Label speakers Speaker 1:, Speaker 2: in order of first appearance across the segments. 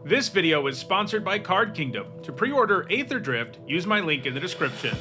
Speaker 1: This video is sponsored by Card Kingdom. To pre-order Aetherdrift, use my link in the description.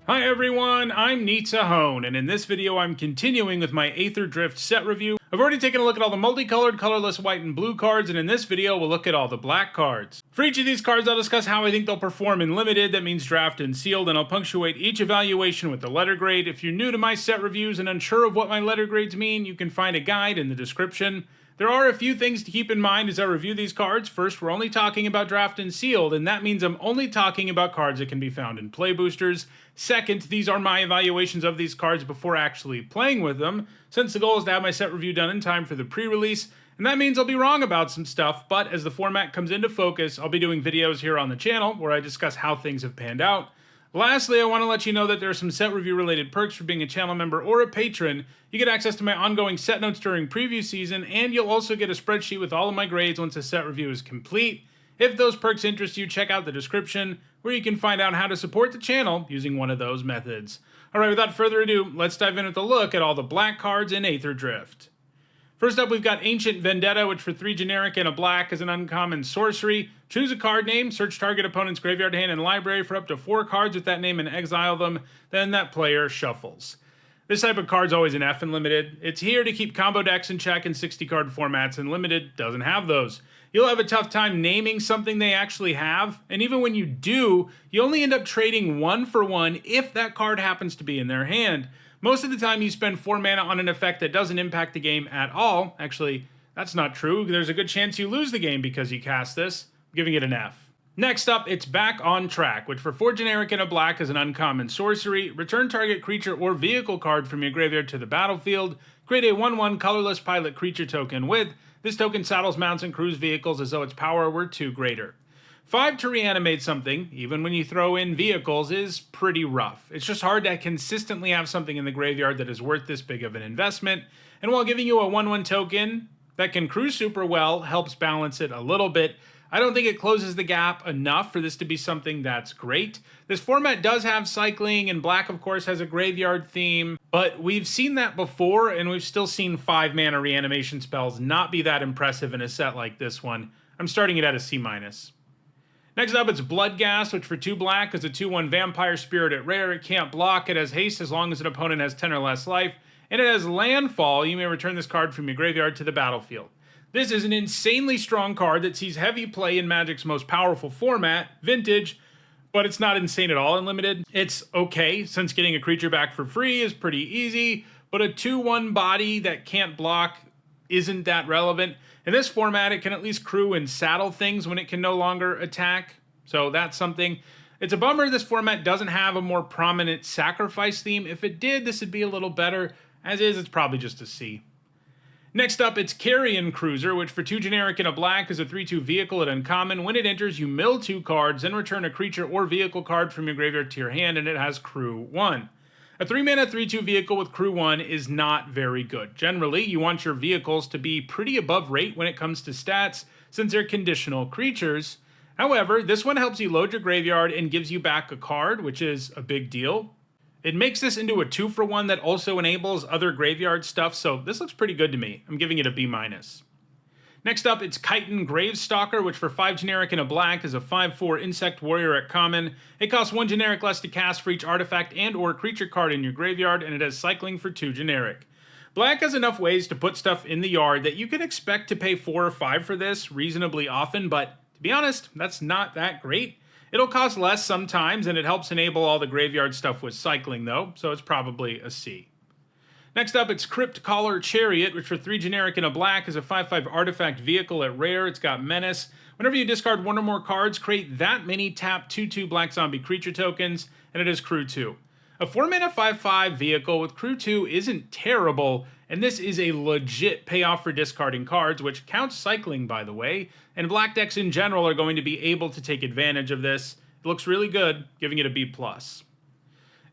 Speaker 1: Hi everyone, I'm Hone, and in this video I'm continuing with my Aetherdrift set review. I've already taken a look at all the multicolored, colorless white and blue cards, and in this video we'll look at all the black cards. For each of these cards I'll discuss how I think they'll perform in Limited, that means Draft and Sealed, and I'll punctuate each evaluation with the letter grade. If you're new to my set reviews and unsure of what my letter grades mean, you can find a guide in the description. There are a few things to keep in mind as I review these cards. First, we're only talking about Draft and Sealed, and that means I'm only talking about cards that can be found in play boosters. Second, these are my evaluations of these cards before actually playing with them, since the goal is to have my set review done in time for the pre-release, and that means I'll be wrong about some stuff, but as the format comes into focus, I'll be doing videos here on the channel where I discuss how things have panned out. Lastly, I want to let you know that there are some set review related perks for being a channel member or a patron. You get access to my ongoing set notes during preview season, and you'll also get a spreadsheet with all of my grades once a set review is complete. If those perks interest you, check out the description, where you can find out how to support the channel using one of those methods. Alright, without further ado, let's dive in with a look at all the black cards in Aetherdrift. First up, we've got Ancient Vendetta, which for 3 generic and a black is an uncommon sorcery. Choose a card name, search target opponent's graveyard, hand, and library for up to 4 cards with that name and exile them, then that player shuffles. This type of card's always an F in Limited. It's here to keep combo decks in check in 60-card formats, and Limited doesn't have those. You'll have a tough time naming something they actually have, and even when you do, you only end up trading 1 for 1 if that card happens to be in their hand. Most of the time you spend 4 mana on an effect that doesn't impact the game at all. Actually, that's not true. There's a good chance you lose the game because you cast this. I'm giving it an F. Next up, it's Back on Track, which for 4 generic and a black is an uncommon sorcery. Return target creature or vehicle card from your graveyard to the battlefield. Create a 1/1 colorless pilot creature token with. This token saddles, mounts, and crews vehicles as though its power were 2 greater. 5 to reanimate something, even when you throw in vehicles, is pretty rough. It's just hard to consistently have something in the graveyard that is worth this big of an investment, and while giving you a 1/1 token that can cruise super well helps balance it a little bit, I don't think it closes the gap enough for this to be something that's great. This format does have cycling, and black of course has a graveyard theme, but we've seen that before, and we've still seen 5 mana reanimation spells not be that impressive in a set like this one. I'm starting it at a C-. Next up, it's Bloodghast, which for 2 black is a 2/1 vampire spirit at rare. It can't block, it has haste as long as an opponent has 10 or less life, and it has landfall. You may return this card from your graveyard to the battlefield. This is an insanely strong card that sees heavy play in Magic's most powerful format, Vintage, but it's not insane at all in Limited. It's okay, since getting a creature back for free is pretty easy, but a 2/1 body that can't block isn't that relevant. In this format, it can at least crew and saddle things when it can no longer attack, so that's something. It's a bummer this format doesn't have a more prominent sacrifice theme. If it did, this would be a little better. As is, it's probably just a C. Next up, it's Carrion Cruiser, which for 2 generic and a black is a 3/2 vehicle at uncommon. When it enters, you mill 2 cards, then return a creature or vehicle card from your graveyard to your hand, and it has crew 1. A 3 mana 3/2 vehicle with crew 1 is not very good. Generally, you want your vehicles to be pretty above rate when it comes to stats, since they're conditional creatures. However, this one helps you load your graveyard and gives you back a card, which is a big deal. It makes this into a 2 for 1 that also enables other graveyard stuff, so this looks pretty good to me. I'm giving it a B-. Next up, it's Chitin Gravestalker, which for 5 generic and a black is a 5/4 insect warrior at common. It costs 1 generic less to cast for each artifact and or creature card in your graveyard, and it has cycling for 2 generic. Black has enough ways to put stuff in the yard that you can expect to pay 4 or 5 for this reasonably often, but to be honest, that's not that great. It'll cost less sometimes, and it helps enable all the graveyard stuff with cycling though, so it's probably a C. Next up, it's Crypt Caller Chariot, which for 3 generic and a black is a 5/5 artifact vehicle at rare. It's got menace. Whenever you discard 1 or more cards, create that many tap 2/2 black zombie creature tokens, and it has crew 2. A 4 mana 5/5 vehicle with crew 2 isn't terrible, and this is a legit payoff for discarding cards, which counts cycling by the way, and black decks in general are going to be able to take advantage of this. It looks really good, giving it a B+.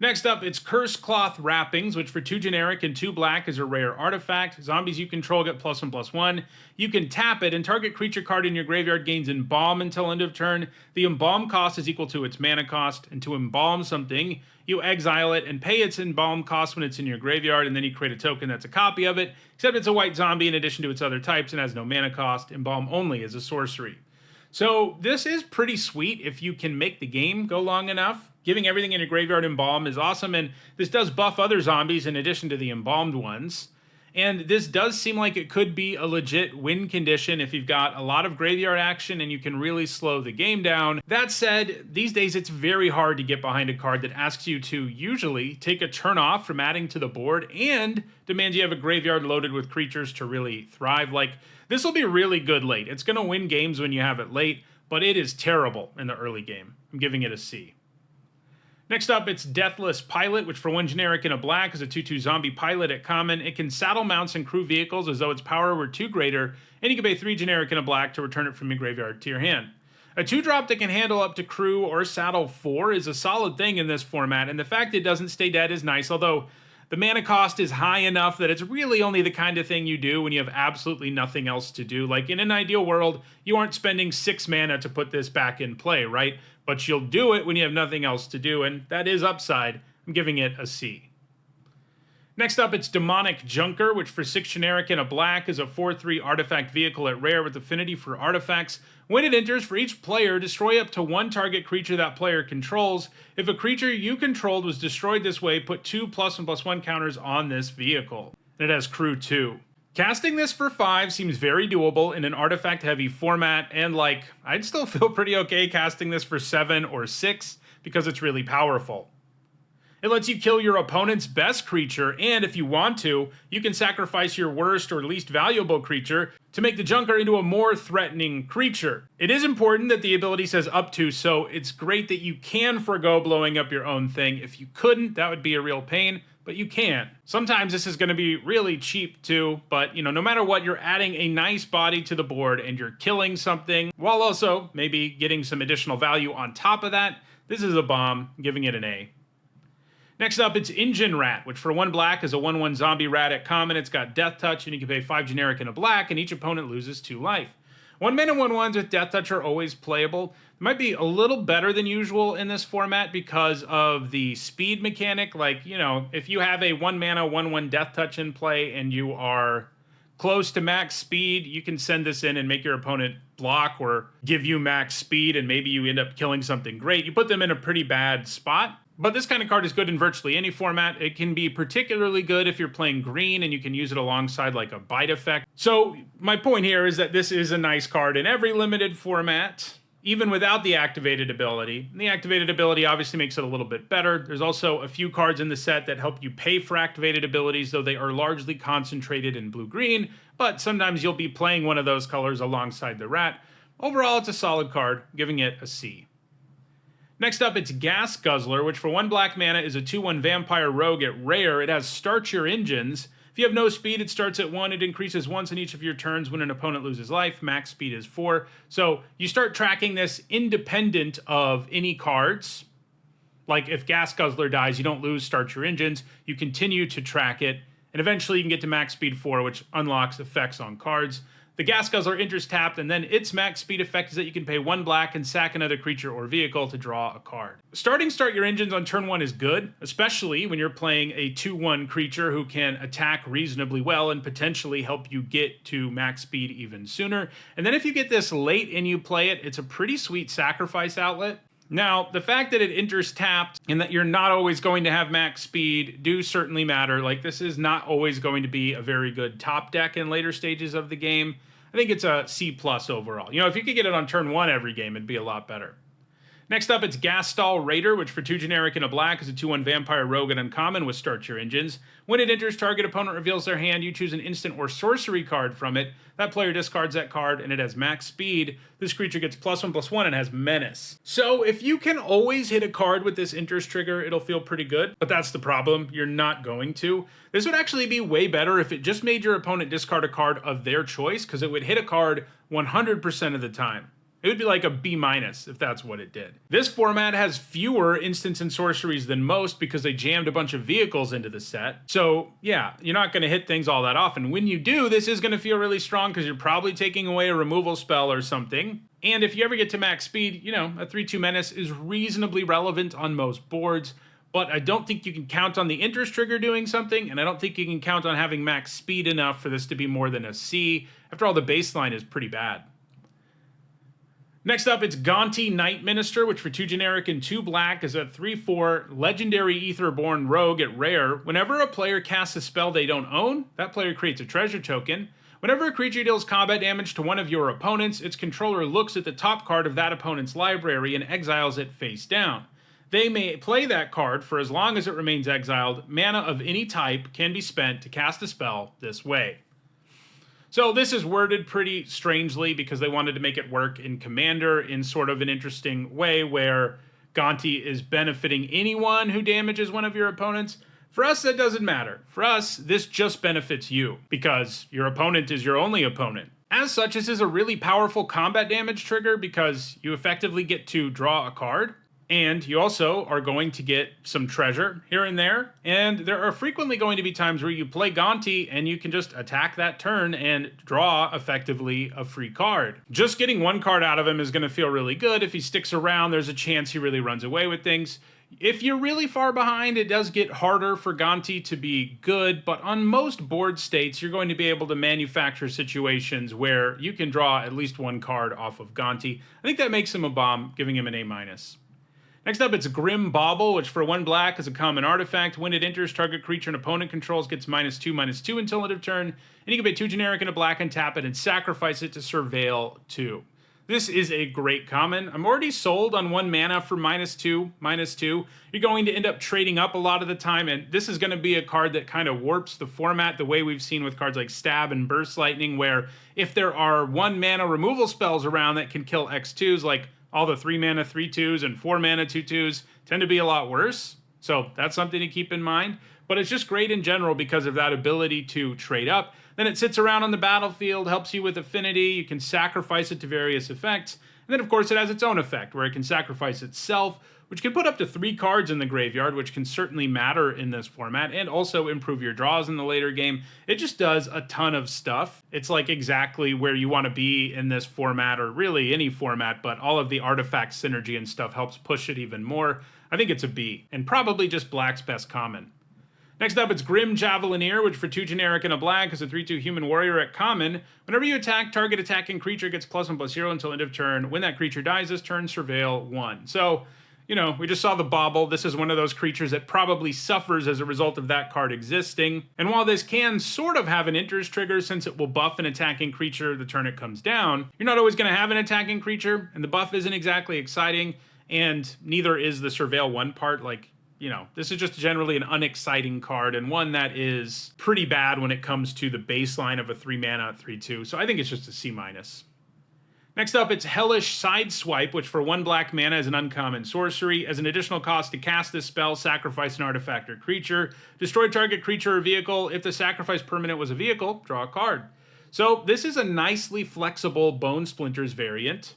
Speaker 1: Next up, it's Curse Cloth Wrappings, which for 2 generic and 2 black is a rare artifact. Zombies you control get +1/+1. You can tap it, and target creature card in your graveyard gains Embalm until end of turn. The Embalm cost is equal to its mana cost, and to embalm something, you exile it and pay its Embalm cost when it's in your graveyard, and then you create a token that's a copy of it, except it's a white zombie in addition to its other types and has no mana cost. Embalm only is a sorcery. So this is pretty sweet if you can make the game go long enough. Giving everything in your graveyard Embalm is awesome, and this does buff other zombies in addition to the embalmed ones. And this does seem like it could be a legit win condition if you've got a lot of graveyard action and you can really slow the game down. That said, these days it's very hard to get behind a card that asks you to usually take a turn off from adding to the board and demands you have a graveyard loaded with creatures to really thrive. Like, this will be really good late. It's going to win games when you have it late, but it is terrible in the early game. I'm giving it a C. Next up, it's Deathless Pilot, which for 1 generic and a black is a 2/2 zombie pilot at common. It can saddle mounts and crew vehicles as though its power were 2 greater, and you can pay 3 generic and a black to return it from your graveyard to your hand. A 2-drop that can handle up to crew or saddle 4 is a solid thing in this format, and the fact it doesn't stay dead is nice, although the mana cost is high enough that it's really only the kind of thing you do when you have absolutely nothing else to do. Like, in an ideal world, you aren't spending 6 mana to put this back in play, right? But you'll do it when you have nothing else to do, and that is upside. I'm giving it a C. Next up, it's Demonic Junker, which for 6 generic and a black is a 4/3 artifact vehicle at rare with affinity for artifacts. When it enters, for each player, destroy up to 1 target creature that player controls. If a creature you controlled was destroyed this way, put 2 +1/+1 counters on this vehicle. And it has crew 2. Casting this for 5 seems very doable in an artifact-heavy format, and like, I'd still feel pretty okay casting this for 7 or 6 because it's really powerful. It lets you kill your opponent's best creature, and if you want to, you can sacrifice your worst or least valuable creature to make the Junker into a more threatening creature. It is important that the ability says up to, so it's great that you can forego blowing up your own thing. If you couldn't, that would be a real pain, but you can. Sometimes this is going to be really cheap too, but no matter what, you're adding a nice body to the board and you're killing something, while also maybe getting some additional value on top of that. This is a bomb, giving it an A. Next up, it's Engine Rat, which for 1 black is a 1/1 zombie rat at common. It's got Death Touch, and you can pay 5 generic and a black, and each opponent loses 2 life. 1-mana 1/1s with Death Touch are always playable. It might be a little better than usual in this format because of the speed mechanic. Like, if you have a 1-mana 1/1 Death Touch in play and you are close to max speed, you can send this in and make your opponent block or give you max speed, and maybe you end up killing something great. You put them in a pretty bad spot. But this kind of card is good in virtually any format. It can be particularly good if you're playing green and you can use it alongside like a bite effect. So my point here is that this is a nice card in every limited format, even without the activated ability. And the activated ability obviously makes it a little bit better. There's also a few cards in the set that help you pay for activated abilities, though they are largely concentrated in blue-green, but sometimes you'll be playing one of those colors alongside the rat. Overall, it's a solid card, giving it a C. Next up, it's Gas Guzzler, which for 1 black mana is a 2/1 vampire rogue at rare. It has Start Your Engines. If you have no speed, it starts at 1. It increases once in each of your turns when an opponent loses life. Max speed is 4. So you start tracking this independent of any cards. Like if Gas Guzzler dies, you don't lose Start Your Engines. You continue to track it, and eventually you can get to max speed 4, which unlocks effects on cards. The Gas Guzzler enters tapped, and then its max speed effect is that you can pay 1 black and sack another creature or vehicle to draw a card. Starting Start Your Engines on turn 1 is good, especially when you're playing a 2/1 creature who can attack reasonably well and potentially help you get to max speed even sooner. And then if you get this late and you play it, it's a pretty sweet sacrifice outlet. Now, the fact that it enters tapped and that you're not always going to have max speed do certainly matter. Like, this is not always going to be a very good top deck in later stages of the game. I think it's a C+ overall. If you could get it on turn 1 every game, it'd be a lot better. Next up, it's Gasstall Raider, which for 2 generic and a black is a 2/1 vampire rogue at uncommon with Start Your Engines. When it enters, target opponent reveals their hand. You choose an instant or sorcery card from it. That player discards that card, and it has max speed. This creature gets +1/+1 and has Menace. So if you can always hit a card with this enters trigger, it'll feel pretty good. But that's the problem. You're not going to. This would actually be way better if it just made your opponent discard a card of their choice, because it would hit a card 100% of the time. It would be like a B- if that's what it did. This format has fewer instants and sorceries than most because they jammed a bunch of vehicles into the set. So yeah, you're not going to hit things all that often. When you do, this is going to feel really strong because you're probably taking away a removal spell or something. And if you ever get to max speed, you know, a 3/2 menace is reasonably relevant on most boards. But I don't think you can count on the interest trigger doing something, and I don't think you can count on having max speed enough for this to be more than a C. After all, the baseline is pretty bad. Next up, it's Gonti Night Minister, which for 2 generic and 2 black is a 3/4 legendary Aetherborn rogue at rare. Whenever a player casts a spell they don't own, that player creates a treasure token. Whenever a creature deals combat damage to one of your opponents, its controller looks at the top card of that opponent's library and exiles it face down. They may play that card for as long as it remains exiled. Mana of any type can be spent to cast a spell this way. So this is worded pretty strangely because they wanted to make it work in Commander in sort of an interesting way where Gonti is benefiting anyone who damages one of your opponents. For us, that doesn't matter. For us, this just benefits you because your opponent is your only opponent. As such, this is a really powerful combat damage trigger because you effectively get to draw a card. And you also are going to get some treasure here and there. And there are frequently going to be times where you play Gonti and you can just attack that turn and draw effectively a free card. Just getting one card out of him is going to feel really good. If he sticks around, there's a chance he really runs away with things. If you're really far behind, it does get harder for Gonti to be good, but on most board states, you're going to be able to manufacture situations where you can draw at least one card off of Gonti. I think that makes him a bomb, giving him an A-. Next up, it's Grim Bauble, which for 1 black is a common artifact. When it enters, target creature an opponent controls gets -2/-2 until end of turn, and you can pay 2 generic and a black and tap it and sacrifice it to Surveil 2. This is a great common. I'm already sold on 1 mana for -2/-2. You're going to end up trading up a lot of the time, and this is going to be a card that kind of warps the format the way we've seen with cards like Stab and Burst Lightning, where if there are 1 mana removal spells around that can kill X2s, like all the 3 mana 3/2s and 4 mana 2/2s tend to be a lot worse. So that's something to keep in mind. But it's just great in general because of that ability to trade up. Then it sits around on the battlefield, helps you with affinity. You can sacrifice it to various effects. And then, of course, it has its own effect where it can sacrifice itself, which can put up to 3 cards in the graveyard, which can certainly matter in this format, and also improve your draws in the later game. It just does a ton of stuff. It's like exactly where you want to be in this format, or really any format, but all of the artifact synergy and stuff helps push it even more. I think it's a B, and probably just black's best common. Next up, it's Grim Javelineer, which for 2 generic and a black is a 3/2 human warrior at common. Whenever you attack, target attacking creature gets +1/+0 until end of turn. When that creature dies this turn, Surveil 1. So, you know, we just saw the Bauble. This is one of those creatures that probably suffers as a result of that card existing. And while this can sort of have an interest trigger since it will buff an attacking creature the turn it comes down, you're not always going to have an attacking creature, and the buff isn't exactly exciting, and neither is the Surveil 1 part. Like, you know, this is just generally an unexciting card and one that is pretty bad when it comes to the baseline of a 3 mana 3/2. So I think it's just a C-. Next up, it's Hellish Sideswipe, which for 1 black mana is an uncommon sorcery. As an additional cost to cast this spell, sacrifice an artifact or creature. Destroy target creature or vehicle. If the sacrifice permanent was a vehicle, draw a card. So this is a nicely flexible Bone Splinters variant.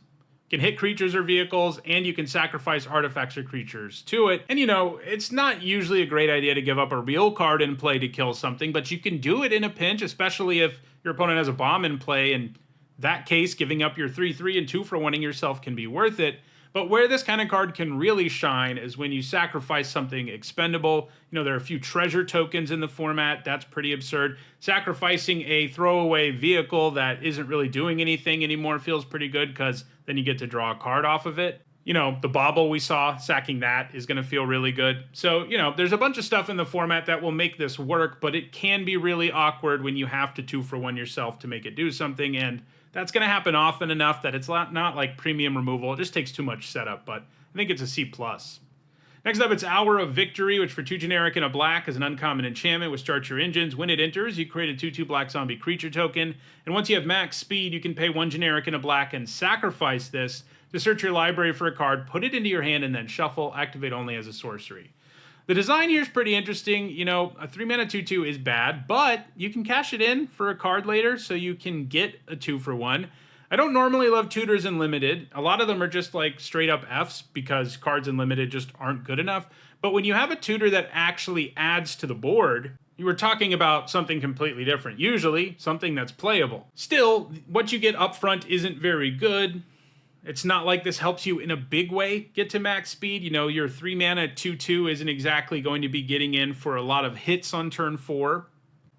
Speaker 1: You can hit creatures or vehicles, and you can sacrifice artifacts or creatures to it. And you know, it's not usually a great idea to give up a real card in play to kill something, but you can do it in a pinch, especially if your opponent has a bomb in play, and that case, giving up your 3/3 and 2-for-1ing yourself can be worth it. But where this kind of card can really shine is when you sacrifice something expendable. You know, there are a few treasure tokens in the format. That's pretty absurd. Sacrificing a throwaway vehicle that isn't really doing anything anymore feels pretty good because then you get to draw a card off of it. You know, the Bauble we saw, sacking that is going to feel really good. So, you know, there's a bunch of stuff in the format that will make this work, but it can be really awkward when you have to 2-for-1 yourself to make it do something, and that's going to happen often enough that it's not like premium removal. It just takes too much setup, but I think it's a C+. Next up, it's Hour of Victory, which for 2 generic and a black is an uncommon enchantment with Start Your Engines. When it enters, you create a 2/2 black zombie creature token, and once you have max speed, you can pay 1 generic and a black and sacrifice this to search your library for a card, put it into your hand, and then shuffle, activate only as a sorcery. The design here is pretty interesting. You know, a 3 mana 2/2 is bad, but you can cash it in for a card later, so you can get a 2-for-1. I don't normally love tutors in Limited. A lot of them are just like straight up Fs because cards in Limited just aren't good enough. But when you have a tutor that actually adds to the board, you were talking about something completely different. Usually, something that's playable. Still, what you get up front isn't very good. It's not like this helps you in a big way get to max speed. You know, your 3 mana 2/2 isn't exactly going to be getting in for a lot of hits on turn 4.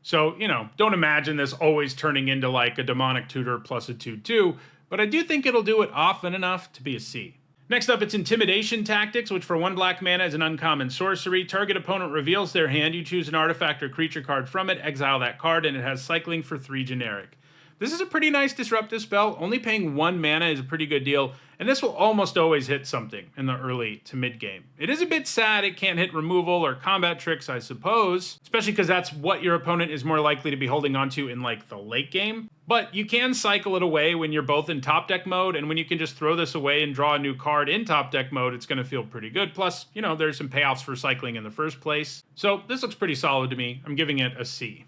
Speaker 1: So, you know, don't imagine this always turning into like a demonic tutor plus a 2/2, but I do think it'll do it often enough to be a C. Next up, it's Intimidation Tactics, which for 1 black mana is an uncommon sorcery. Target opponent reveals their hand, you choose an artifact or creature card from it, exile that card, and it has cycling for 3 generic. This is a pretty nice disruptive spell. Only paying 1 mana is a pretty good deal, and this will almost always hit something in the early to mid game. It is a bit sad it can't hit removal or combat tricks, I suppose, especially because that's what your opponent is more likely to be holding onto in like the late game. But you can cycle it away when you're both in top deck mode, and when you can just throw this away and draw a new card in top deck mode, it's going to feel pretty good. Plus, you know, there's some payoffs for cycling in the first place. So this looks pretty solid to me. I'm giving it a C.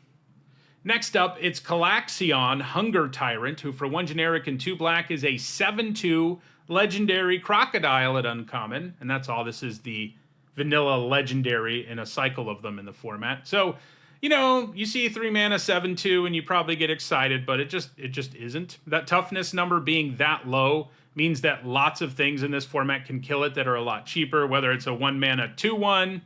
Speaker 1: Next up, it's Calaxion, Hunger Tyrant, who for 1 generic and 2 black is a 7/2 legendary crocodile at uncommon. And that's all. This is the vanilla legendary in a cycle of them in the format. So, you know, you see 3 mana 7/2 and you probably get excited, but it just isn't. That toughness number being that low means that lots of things in this format can kill it that are a lot cheaper, whether it's a 1 mana 2/1,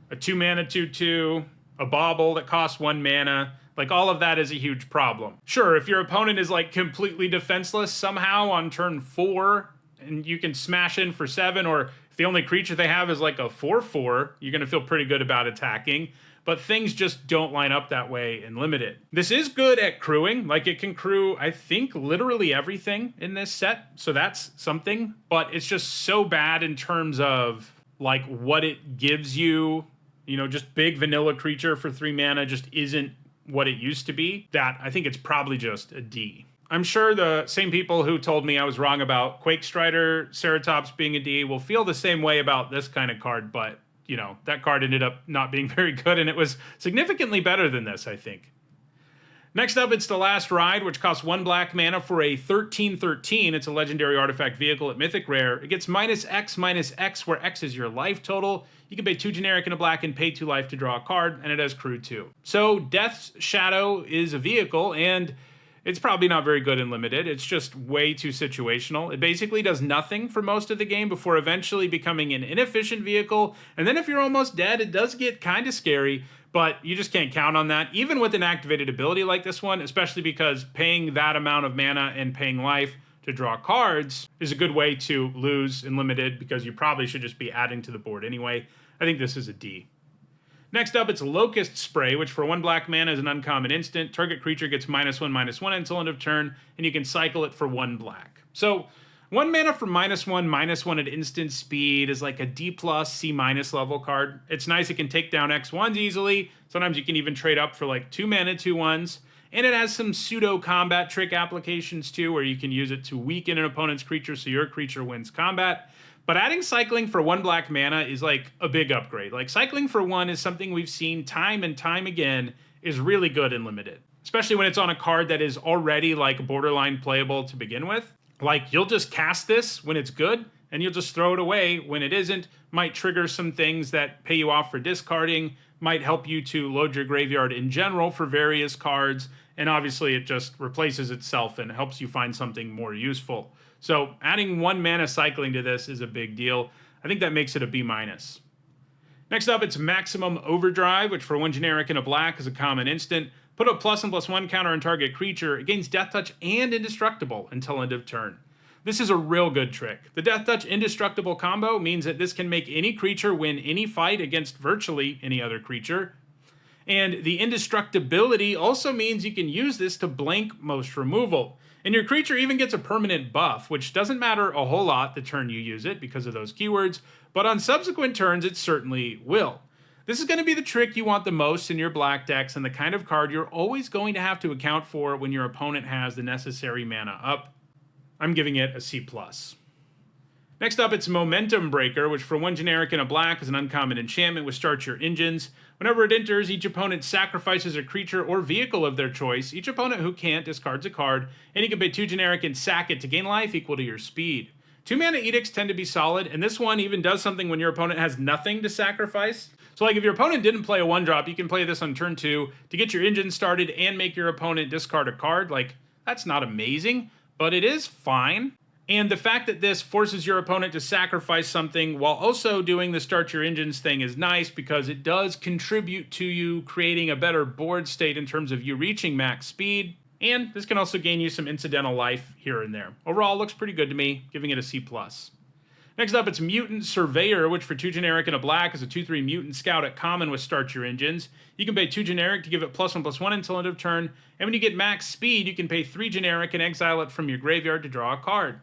Speaker 1: a 2 mana 2/2, a bauble that costs 1 mana. Like, all of that is a huge problem. Sure, if your opponent is like completely defenseless somehow on turn 4 and you can smash in for 7, or if the only creature they have is like a 4/4, you're going to feel pretty good about attacking. But things just don't line up that way in Limited. This is good at crewing. Like, it can crew, I think, literally everything in this set. So that's something. But it's just so bad in terms of like what it gives you. You know, just big vanilla creature for 3 mana just isn't what it used to be, that I think it's probably just a D. I'm sure the same people who told me I was wrong about Quake Strider Ceratops being a D will feel the same way about this kind of card, but, you know, that card ended up not being very good, and it was significantly better than this, I think. Next up, it's The Last Ride, which costs 1 black mana for a 13/13. It's a legendary artifact vehicle at Mythic Rare. It gets -X/-X, where X is your life total. You can pay 2 generic and a black and pay 2 life to draw a card, and it has crew 2. So Death's Shadow is a vehicle, and it's probably not very good in Limited. It's just way too situational. It basically does nothing for most of the game before eventually becoming an inefficient vehicle, and then if you're almost dead, it does get kind of scary. But you just can't count on that, even with an activated ability like this one, especially because paying that amount of mana and paying life to draw cards is a good way to lose in Limited, because you probably should just be adding to the board anyway. I think this is a D. Next up, it's Locust Spray, which for 1 black mana is an uncommon instant. Target creature gets -1/-1 until end of turn, and you can cycle it for 1 black. So 1 mana for -1/-1 at instant speed is like a D+, C- level card. It's nice, it can take down X1s easily. Sometimes you can even trade up for like 2 mana 2/1s. And it has some pseudo combat trick applications too, where you can use it to weaken an opponent's creature so your creature wins combat. But adding cycling for 1 black mana is like a big upgrade. Like, cycling for 1 is something we've seen time and time again is really good in Limited. Especially when it's on a card that is already like borderline playable to begin with. Like, you'll just cast this when it's good, and you'll just throw it away when it isn't. Might trigger some things that pay you off for discarding, might help you to load your graveyard in general for various cards, and obviously it just replaces itself and helps you find something more useful. So adding 1 mana cycling to this is a big deal. I think that makes it a B-. Next up, it's Maximum Overdrive, which for 1 generic and a black is a common instant. Put a +1/+1 counter on target creature. It gains Death Touch and Indestructible until end of turn. This is a real good trick. The Death Touch Indestructible combo means that this can make any creature win any fight against virtually any other creature. And the indestructibility also means you can use this to blank most removal. And your creature even gets a permanent buff, which doesn't matter a whole lot the turn you use it because of those keywords, but on subsequent turns it certainly will. This is going to be the trick you want the most in your black decks, and the kind of card you're always going to have to account for when your opponent has the necessary mana up. I'm giving it a C+. Next up, it's Momentum Breaker, which for 1 generic and a black is an uncommon enchantment with Start Your Engines. Whenever it enters, each opponent sacrifices a creature or vehicle of their choice. Each opponent who can't discards a card, and you can pay 2 generic and sack it to gain life equal to your speed. 2 mana edicts tend to be solid, and this one even does something when your opponent has nothing to sacrifice. So like if your opponent didn't play a 1-drop, you can play this on turn 2 to get your engine started and make your opponent discard a card. Like, that's not amazing, but it is fine. And the fact that this forces your opponent to sacrifice something while also doing the Start Your Engines thing is nice because it does contribute to you creating a better board state in terms of you reaching max speed. And this can also gain you some incidental life here and there. Overall, looks pretty good to me, giving it a C+. Next up, it's Mutant Surveyor, which for 2 generic and a black is a 2/3 Mutant Scout at common with Start Your Engines. You can pay 2 generic to give it +1/+1 until end of turn, and when you get max speed, you can pay 3 generic and exile it from your graveyard to draw a card.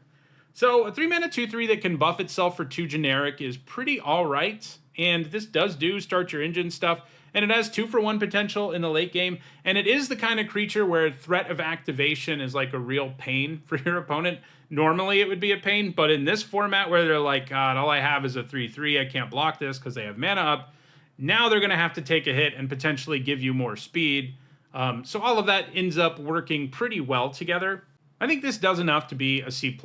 Speaker 1: So a 3 mana 2/3 that can buff itself for 2 generic is pretty alright, and this does do Start Your Engine stuff, and it has 2-for-1 potential in the late game, and it is the kind of creature where threat of activation is like a real pain for your opponent. Normally it would be a pain, but in this format where they're like, God, all I have is a 3/3, I can't block this because they have mana up, now they're going to have to take a hit and potentially give you more speed. So all of that ends up working pretty well together. I think this does enough to be a C+.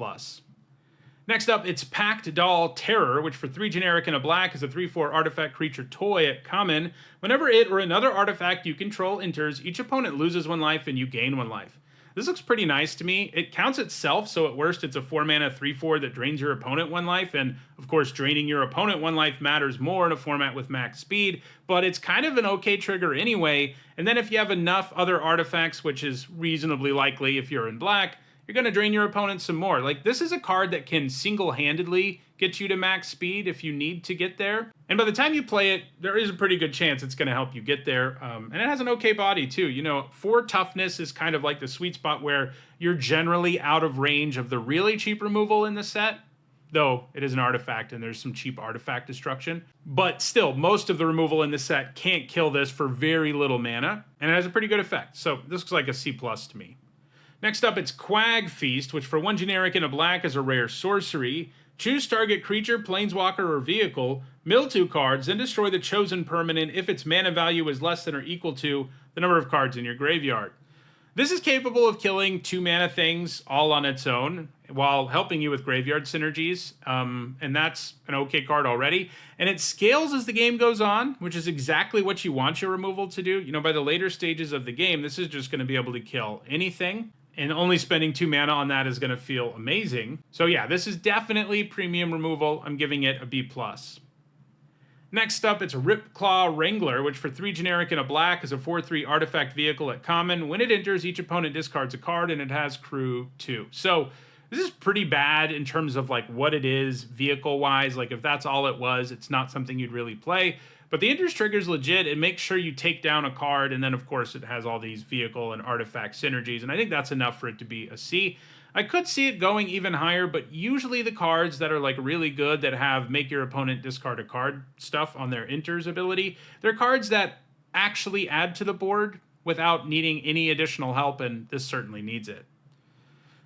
Speaker 1: Next up, it's Packed Doll Terror, which for 3 generic and a black is a 3/4 artifact creature toy at common. Whenever it or another artifact you control enters, each opponent loses 1 life and you gain 1 life. This looks pretty nice to me. It counts itself, so at worst it's a 4 mana 3/4 that drains your opponent 1 life, and of course draining your opponent 1 life matters more in a format with max speed, but it's kind of an okay trigger anyway, and then if you have enough other artifacts, which is reasonably likely if you're in black, you're going to drain your opponent some more. Like, this is a card that can single-handedly get you to max speed if you need to get there. And by the time you play it, there is a pretty good chance it's going to help you get there. And it has an okay body, too. You know, 4 toughness is kind of like the sweet spot where you're generally out of range of the really cheap removal in the set. Though it is an artifact and there's some cheap artifact destruction. But still, most of the removal in the set can't kill this for very little mana. And it has a pretty good effect. So this looks like a C+ to me. Next up, it's Quag Feast, which for 1 generic and a black is a rare sorcery. Choose target creature, planeswalker, or vehicle, mill 2 cards, then destroy the chosen permanent if its mana value is less than or equal to the number of cards in your graveyard. This is capable of killing 2 mana things all on its own while helping you with graveyard synergies, and that's an okay card already. And it scales as the game goes on, which is exactly what you want your removal to do. You know, by the later stages of the game, this is just going to be able to kill anything. And only spending 2 mana on that is going to feel amazing. So yeah, this is definitely premium removal. I'm giving it a B+. Next up, it's Ripclaw Wrangler, which for 3 generic and a black is a 4/3 artifact vehicle at common. When it enters, each opponent discards a card, and it has crew 2. So this is pretty bad in terms of like what it is vehicle-wise. Like if that's all it was, it's not something you'd really play. But the enters trigger's legit. It makes sure you take down a card, and then of course it has all these vehicle and artifact synergies, and I think that's enough for it to be a C. I could see it going even higher, but usually the cards that are like really good that have make your opponent discard a card stuff on their enters ability, they're cards that actually add to the board without needing any additional help, and this certainly needs it.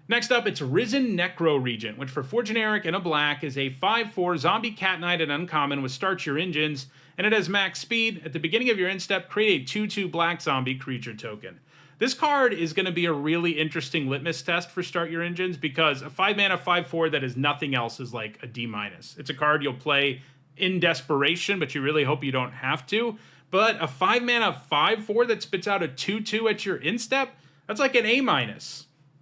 Speaker 1: Next up, it's Risen Necro Regent, which for 4 generic and a black is a 5/4 zombie cat knight at uncommon with Start Your Engines, and it has max speed. At the beginning of your end step, create a 2/2 black zombie creature token. This card is going to be a really interesting litmus test for Start Your Engines because a 5 mana 5/4 that is nothing else is like a D-. It's a card you'll play in desperation, but you really hope you don't have to. But a 5 mana 5/4 that spits out a 2/2 at your end step, that's like an A-,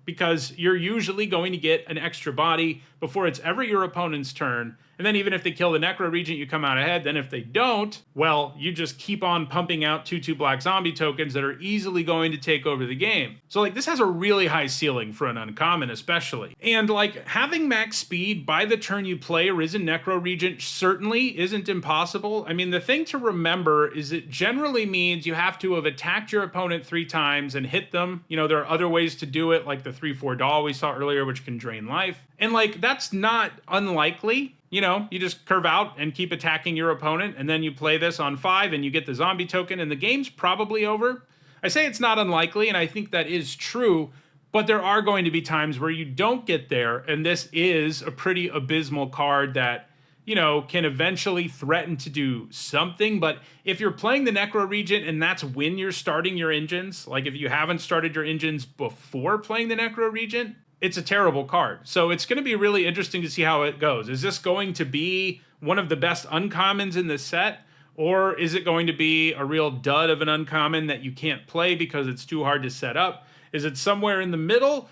Speaker 1: because you're usually going to get an extra body before it's ever your opponent's turn. And then even if they kill the Necro Regent, you come out ahead. Then if they don't, well, you just keep on pumping out 2/2 black zombie tokens that are easily going to take over the game. So like this has a really high ceiling for an uncommon especially. And like having max speed by the turn you play a Risen Necro Regent certainly isn't impossible. I mean, the thing to remember is it generally means you have to have attacked your opponent 3 times and hit them. You know, there are other ways to do it, like the 3/4 doll we saw earlier, which can drain life. And like, that's not unlikely. You know, you just curve out and keep attacking your opponent, and then you play this on 5 and you get the zombie token, and the game's probably over. I say it's not unlikely, and I think that is true, But there are going to be times where you don't get there, and this is a pretty abysmal card that, you know, can eventually threaten to do something. But if you're playing the Necro Regent and that's when you're starting your engines, like if you haven't started your engines before playing the Necro Regent, it's a terrible card. So it's going to be really interesting to see how it goes. Is this going to be one of the best uncommons in the set? Or is it going to be a real dud of an uncommon that you can't play because it's too hard to set up? Is it somewhere in the middle?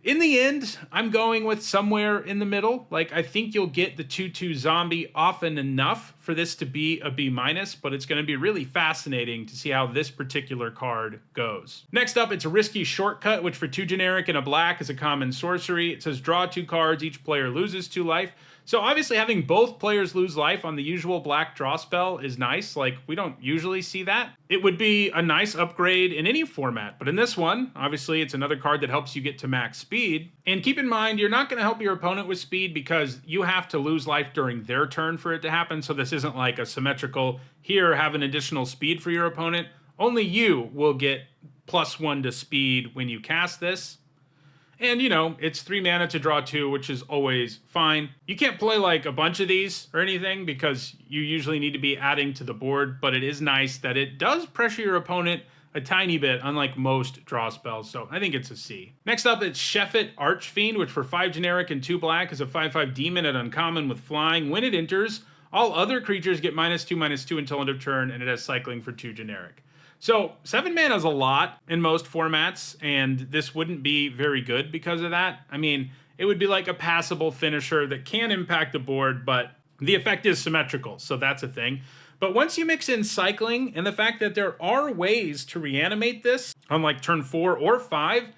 Speaker 1: In the end, I'm going with somewhere in the middle. Like, I think you'll get the 2/2 zombie often enough for this to be a B-, but it's going to be really fascinating to see how this particular card goes. Next up, it's a Risky Shortcut, which for 2 generic and a black is a common sorcery. It says draw 2 cards, each player loses 2 life. So obviously having both players lose life on the usual black draw spell is nice. Like, we don't usually see that. It would be a nice upgrade in any format, but in this one, obviously it's another card that helps you get to max speed. And keep in mind, you're not going to help your opponent with speed because you have to lose life during their turn for it to happen. So this isn't like a symmetrical, here, have an additional speed for your opponent. Only you will get +1 to speed when you cast this. And, you know, it's 3 mana to draw 2, which is always fine. You can't play, like, a bunch of these or anything because you usually need to be adding to the board, but it is nice that it does pressure your opponent a tiny bit, unlike most draw spells, so I think it's a C. Next up, it's Sheffet Archfiend, which for 5 generic and 2 black is a 5/5 demon at uncommon with flying. When it enters, all other creatures get -2/-2 until end of turn, and it has cycling for 2 generic. So 7 mana is a lot in most formats, and this wouldn't be very good because of that. I mean, it would be like a passable finisher that can impact the board, but the effect is symmetrical, so that's a thing. But once you mix in cycling and the fact that there are ways to reanimate this on like turn 4 or 5,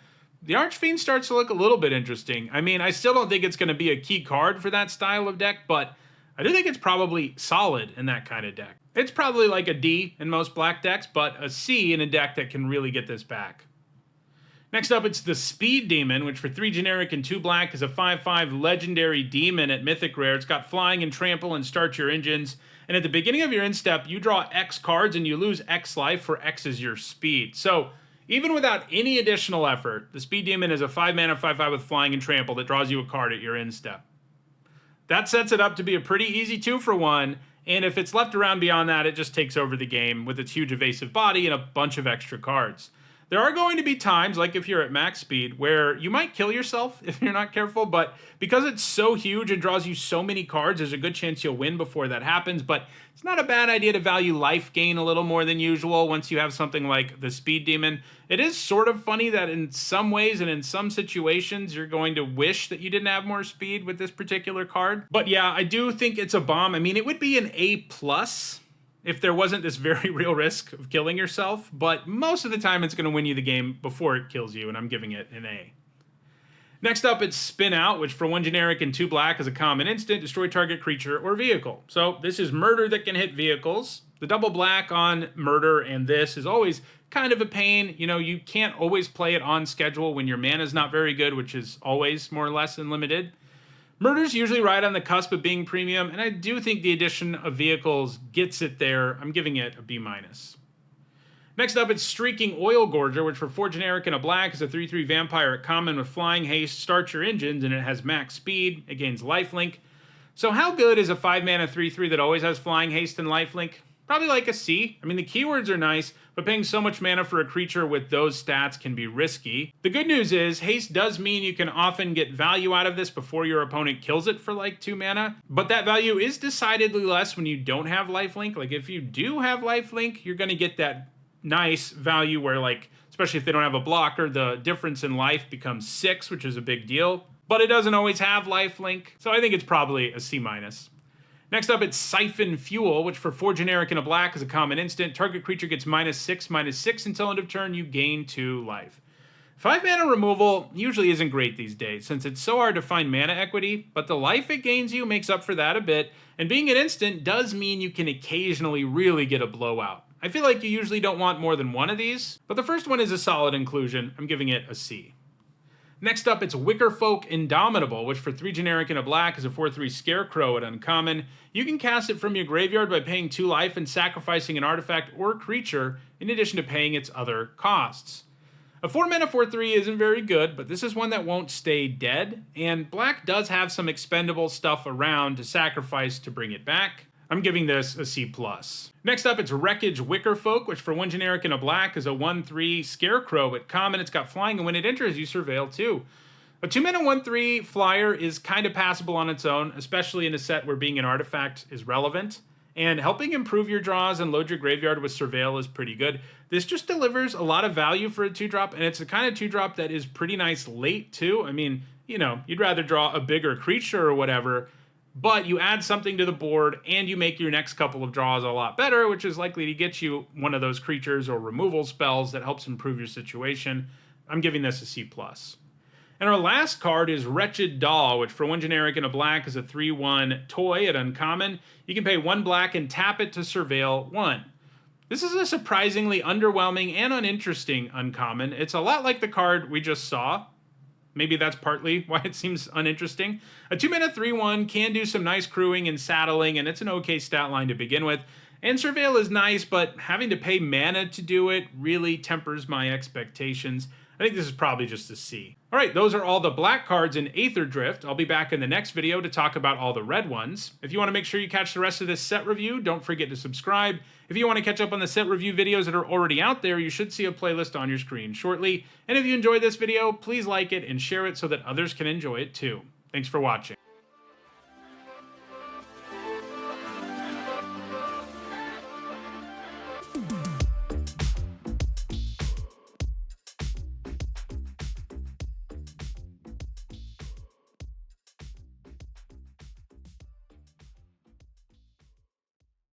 Speaker 1: the Archfiend starts to look a little bit interesting. I mean, I still don't think it's going to be a key card for that style of deck, but I do think it's probably solid in that kind of deck. It's probably like a D in most black decks, but a C in a deck that can really get this back. Next up, it's the Speed Demon, which for 3 generic and 2 black is a 5/5 legendary demon at Mythic Rare. It's got flying and trample and start your engines. And at the beginning of your end step, you draw X cards and you lose X life, for X is your speed. So even without any additional effort, the Speed Demon is a 5 mana 5/5 with flying and trample that draws you a card at your end step. That sets it up to be a pretty easy 2-for-1. And if it's left around beyond that, it just takes over the game with its huge evasive body and a bunch of extra cards. There are going to be times, like if you're at max speed, where you might kill yourself if you're not careful, but because it's so huge and draws you so many cards, there's a good chance you'll win before that happens. But it's not a bad idea to value life gain a little more than usual once you have something like the Speed Demon. It is sort of funny that in some ways and in some situations, you're going to wish that you didn't have more speed with this particular card. But yeah, I do think it's a bomb. I mean, it would be an A+ if there wasn't this very real risk of killing yourself, but most of the time it's going to win you the game before it kills you, and I'm giving it an A. Next up, it's Spin Out, which for 1 generic and 2 black is a common instant, destroy target creature or vehicle. So this is murder that can hit vehicles. The double black on murder and this is always kind of a pain. You know, you can't always play it on schedule when your mana is not very good, which is always more or less unlimited. Murder's usually right on the cusp of being premium, and I do think the addition of vehicles gets it there. I'm giving it a B-. Next up, it's Streaking Oil Gorger, which for 4 generic and a black is a 3/3 vampire at common with flying haste, start your engines, and it has max speed. It gains lifelink. So how good is a 5 mana 3/3 that always has flying haste and lifelink? Probably like a C. I mean, the keywords are nice, but paying so much mana for a creature with those stats can be risky. The good news is, haste does mean you can often get value out of this before your opponent kills it for like 2 mana, but that value is decidedly less when you don't have lifelink. Like, if you do have lifelink, you're going to get that nice value where, like, especially if they don't have a blocker, the difference in life becomes 6, which is a big deal, but it doesn't always have lifelink, so I think it's probably a C-. Next up, it's Siphon Fuel, which for 4 generic and a black is a common instant. Target creature gets -6/-6 until end of turn. You gain 2 life. 5 mana removal usually isn't great these days, since it's so hard to find mana equity, but the life it gains you makes up for that a bit, and being an instant does mean you can occasionally really get a blowout. I feel like you usually don't want more than one of these, but the first one is a solid inclusion. I'm giving it a C. Next up, it's Wickerfolk Indomitable, which for 3 generic and a black is a 4/3 Scarecrow at uncommon. You can cast it from your graveyard by paying 2 life and sacrificing an artifact or creature, in addition to paying its other costs. A 4-mana 4/3 isn't very good, but this is one that won't stay dead, and black does have some expendable stuff around to sacrifice to bring it back. I'm giving this a C+. Next up, it's Wreckage Wickerfolk, which for 1 generic and a black is a 1/3 Scarecrow. At common, it's got flying, and when it enters, you surveil too. A 2-mana 1/3 flyer is kind of passable on its own, especially in a set where being an artifact is relevant. And helping improve your draws and load your graveyard with Surveil is pretty good. This just delivers a lot of value for a 2-drop, and it's the kind of 2-drop that is pretty nice late, too. I mean, you know, you'd rather draw a bigger creature or whatever, but you add something to the board, and you make your next couple of draws a lot better, which is likely to get you one of those creatures or removal spells that helps improve your situation. I'm giving this a C+. And our last card is Wretched Doll, which for 1 generic and a black is a 3/1 toy at uncommon. You can pay 1 black and tap it to surveil 1. This is a surprisingly underwhelming and uninteresting uncommon. It's a lot like the card we just saw. Maybe that's partly why it seems uninteresting. A 2-mana 3/1 can do some nice crewing and saddling, and it's an okay stat line to begin with. And Surveil is nice, but having to pay mana to do it really tempers my expectations. I think this is probably just a C. All right, those are all the black cards in Aetherdrift. I'll be back in the next video to talk about all the red ones. If you want to make sure you catch the rest of this set review, don't forget to subscribe. If you want to catch up on the set review videos that are already out there, you should see a playlist on your screen shortly. And if you enjoyed this video, please like it and share it so that others can enjoy it too. Thanks for watching.